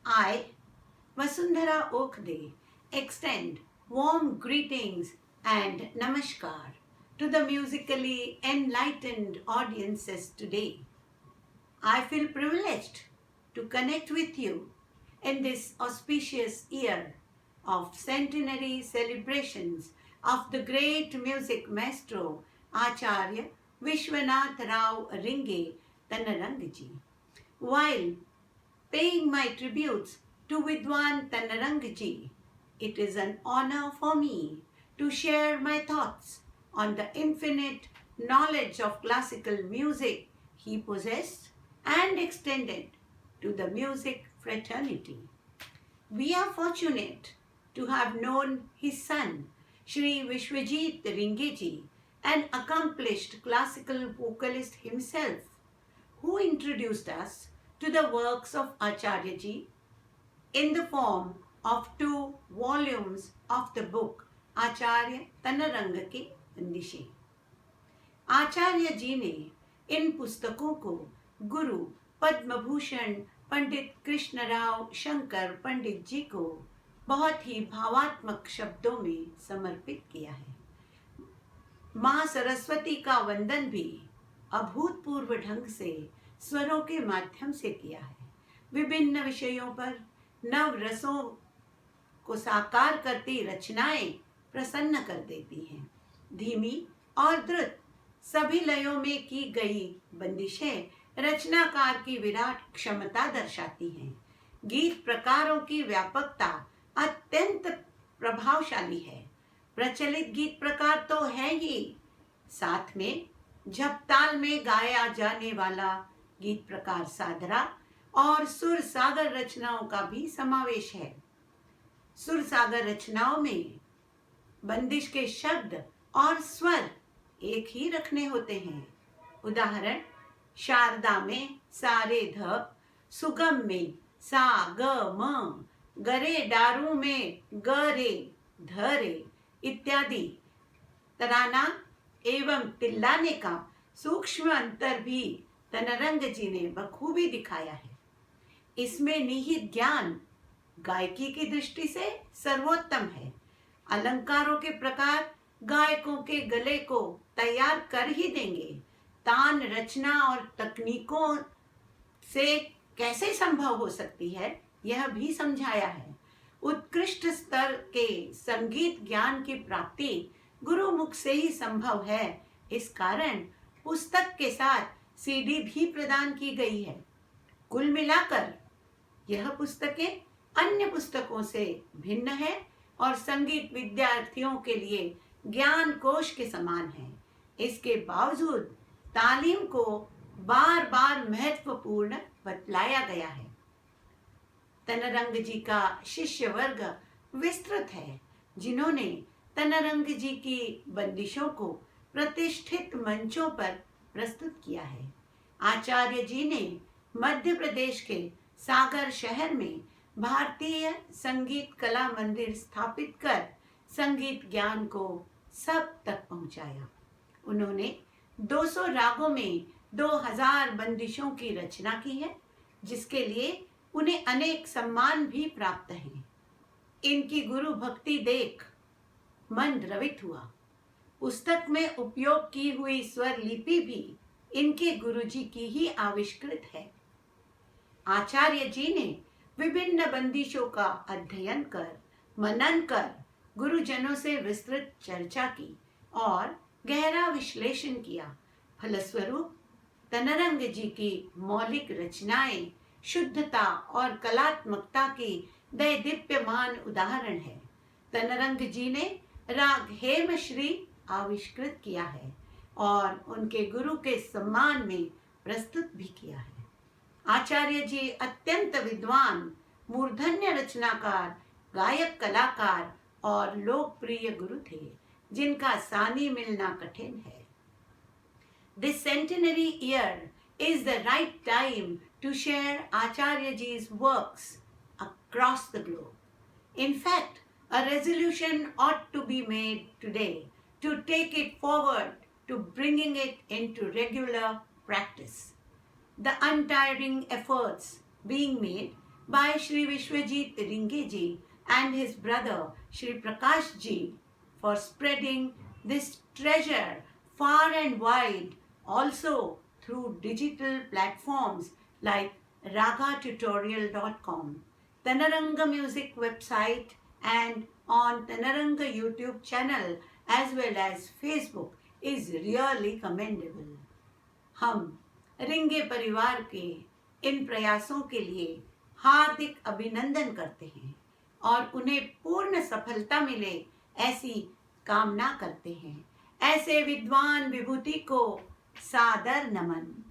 I, Vasundhara Okhde, extend warm greetings and namaskar to the musically enlightened audiences today. I feel privileged to connect with you in this auspicious year of centenary celebrations of the great music maestro Acharya Vishwanath Rao Ringe Tanarangji. While paying my tributes to Vidwan Tanarangji, it is an honor for me to share my thoughts on the infinite knowledge of classical music he possessed and extended to the music fraternity. We are fortunate to have known his son, Shri Vishwajit Ringeji, an accomplished classical vocalist himself, who introduced us to the works of Acharyaji in the form of 2 volumes of the book Acharya Tanarang के बंदिशें. आचार्य जी ने इन पुस्तकों को गुरु पद्म भूषण पंडित कृष्णराव शंकर पंडित जी को बहुत ही भावात्मक शब्दों में समर्पित किया है. माँ सरस्वती का वंदन भी अभूतपूर्व ढंग से स्वरों के माध्यम से किया है. विभिन्न विषयों पर नव रसों को साकार करती रचनाएं प्रसन्न कर देती हैं. धीमी और द्रुत सभी लयों में की गई बंदिशें रचनाकार की विराट क्षमता दर्शाती हैं. गीत प्रकारों की व्यापकता अत्यंत प्रभावशाली है. प्रचलित गीत प्रकार तो है ही, साथ में झपताल में गाया जाने वाला गीत प्रकार सादरा और सुर सागर रचनाओं का भी समावेश है. सुर सागर रचनाओं में बंदिश के शब्द और स्वर एक ही रखने होते हैं. उदाहरण, शारदा में सारे ध, सुगम में सा ग म, गरे डारू में ग रे ध रे इत्यादि. तराना एवं तिल्लाने का सूक्ष्म अंतर भी तनरंग जी ने बखूबी दिखाया है. इसमें निहित ज्ञान गायकी की दृष्टि से सर्वोत्तम है. अलंकारों के प्रकार गायकों के गले को तैयार कर ही देंगे. तान रचना और तकनीकों से कैसे संभव हो सकती है, यह भी समझाया है. उत्कृष्ट स्तर के संगीत ज्ञान की प्राप्ति गुरुमुख से ही संभव है. इस कारण पुस्तक के साथ सीडी भी प्रदान की गई है. कुल मिलाकर यह पुस्तकें अन्य पुस्तकों से भिन्न है और संगीत विद्यार्थियों के लिए ज्ञान कोश के समान है. इसके बावजूद तालीम को बार बार महत्वपूर्ण बतलाया गया है. तनरंग जी का शिष्य वर्ग विस्तृत है, जिन्होंने तनरंग जी की बंदिशों को प्रतिष्ठित मंचों पर प्रस्तुत किया है. आचार्य जी ने मध्य प्रदेश के सागर शहर में भारतीय संगीत कला मंदिर स्थापित कर संगीत ज्ञान को सब तक पहुंचाया. उन्होंने 200 रागों में 2000 बंदिशों की रचना की है, जिसके लिए उन्हें अनेक सम्मान भी प्राप्त हैं. इनकी गुरु भक्ति देख मन द्रवित हुआ. पुस्तक में उपयोग की हुई स्वर लिपि भी इनके गुरुजी की ही आविष्कृत है. आचार्य जी ने विभिन्न बंदिशों का अध्ययन कर, मनन कर, गुरुजनों से विस्तृत चर्चा की और गहरा विश्लेषण किया. फलस्वरूप तनरंग जी की मौलिक रचनाएं शुद्धता और कलात्मकता की दैदीप्यमान उदाहरण है. तनरंग जी ने राग हेमश्री आविष्कृत किया है और उनके गुरु के सम्मान में प्रस्तुत भी किया है. आचार्य जी अत्यंत विद्वान, मूर्धन्य रचनाकार, गायक कलाकार और लोकप्रिय गुरु थे, जिनका सानी मिलना कठिन है. This centenary year is the right time to share Acharya ji's works across the globe. In fact, a resolution ought to be made today to take it forward to bringing it into regular practice. The untiring efforts being made by Shri Vishwajit Ringe ji and his brother Shri Prakash ji for spreading this treasure far and wide, also through digital platforms like ragatutorial.com, Tanaranga Music website, and on Tanaranga YouTube channel as well as Facebook is really commendable. हम रिंगे परिवार के इन प्रयासों के लिए हार्दिक अभिनंदन करते हैं और उन्हें पूर्ण सफलता मिले ऐसी कामना करते हैं। ऐसे विद्वान विभूति को सादर नमन।